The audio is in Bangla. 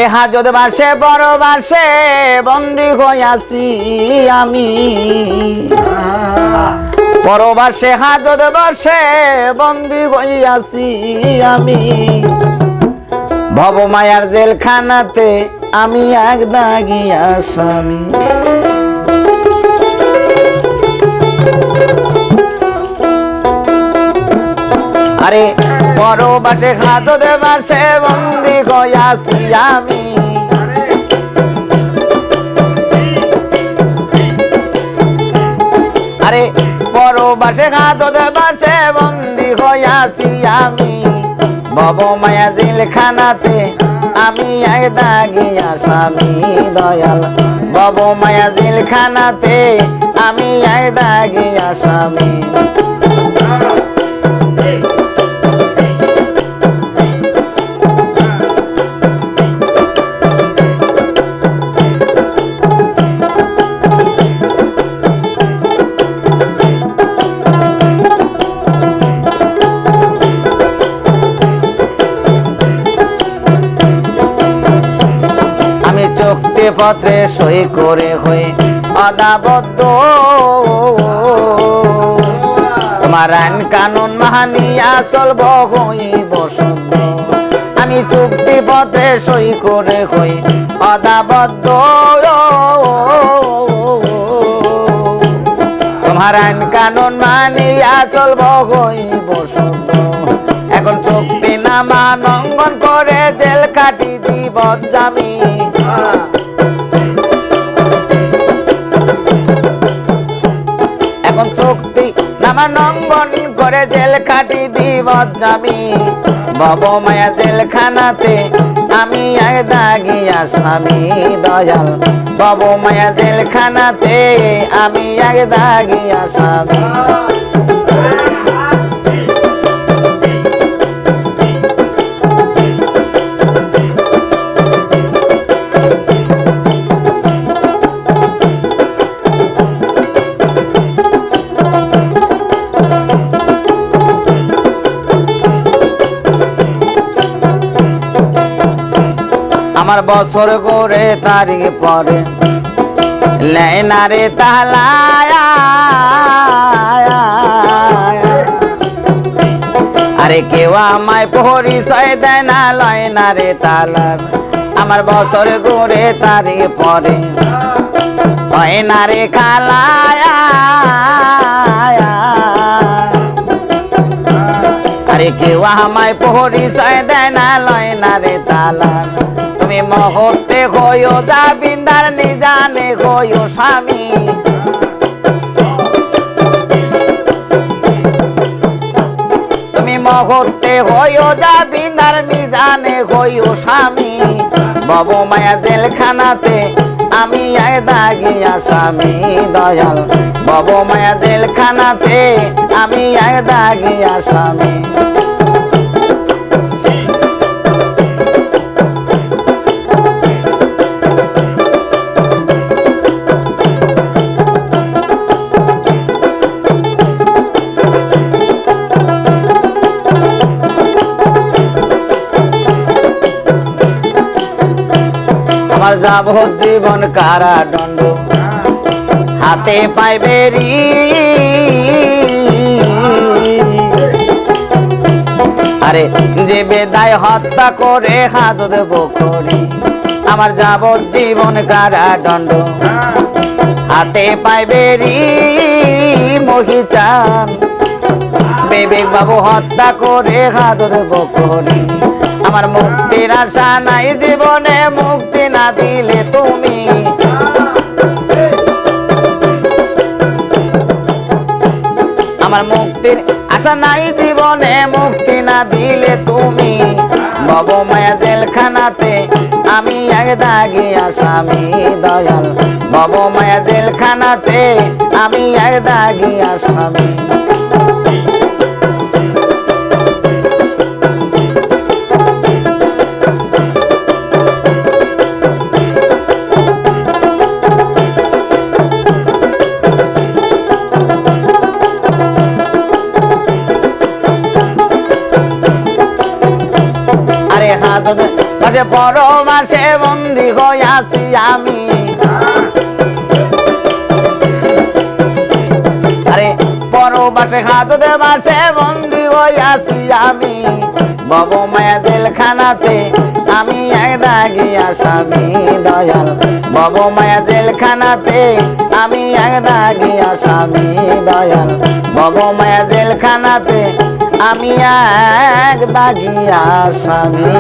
আরে হাজত বাসে বড় বাসে বন্দী হইয়াছি আমি, পরবাসে হাজত বাসে বন্দী হইয়াছি আমি, ভবমায়ার জেলখানাতে আমি এক দাগী আসামি। আরে পরবাসে হাজত বাসে বন্দী হইয়াছি আমি, আরে পরবাসে হাজত বাসে বন্দী হইয়াছি আমি, ভবমায়া জেলখানাতে আমি এক দাগী আসামি দয়াল, ভবমায়া জেলখানাতে আমি এক দাগী আসামি। চুক্তি পত্রে সই করে হয়ে অদাবদ্ধ, তোমার আইন কানুন মানিয়া চলব হইব শুদ্ধ। আমি চুক্তি পত্রে সই করে হই অদাবদ্ধ, তোমার আইন কানুন মানিয়া চলব হইব শুদ্ধ। এখন চুক্তি নামা লঙ্ঘন করে জেল কাটি দিব জামি, এখন চুক্তি নামা লঙ্ঘন করে জেল কাটি দিব জামি, ভবমায়া জেলখানাতে আমি এক দাগী আসামি দয়াল, ভবমায়া জেলখানাতে আমি এক দাগী আসামি। আমার বছর করে তারিখ পরে লেনারে তাহলায়া, আরে কেউ আমায় পরিচয় দেয় না লয় না রে তালার। আমার বছর করে তারিখ পরে হয় না রে খালায়া, আরে কেউ আমায় পরিচয় দেয় না লয় না রে তালার। তুমি মহতে হইও জাবিন্দার নিজানে হইও স্বামী, তুমি মহতে হইও জাবিন্দার নিজানে হইও স্বামী, ভবমায়া জেলখানাতে আমি এক দাগী আসামি দয়াল, ভবমায়া জেলখানাতে আমি এক দাগী আসামি। আমার যাবজ্জীবন কারাদণ্ড হাতে পাইবে রি, আরে যে বেদায় হত্যা করে হাজত বকরি, আমার যাবজ্জীবন কারাদণ্ড হাতে পাইবে রি মহিচান, বিবেক বাবু হত্যা করে হাজত বকরি। আমার মুক্তির আশা নাই জীবনে, মুক্তি না দিলে তুমি, আমার মুক্তির আশা নাই জীবনে, মুক্তি না দিলে তুমি, ভবমায়া জেলখানাতে আমি এক দাগী আসামি দয়াল, ভবমায়া জেলখানাতে আমি এক দাগী আসামি। পরমাসে বন্দী হইয়াছি আমি আরে পরবাসে হাজতে মাসে বন্দী হইয়াছি আমি ভব মায়া জেলখানাতে আমি এক দাগি আসামি দয়াল ভব মায়া জেলখানাতে আমি এক দাগি আসামি দয়াল ভব মায়া জেলখানাতে আমি এক দাগি আসামি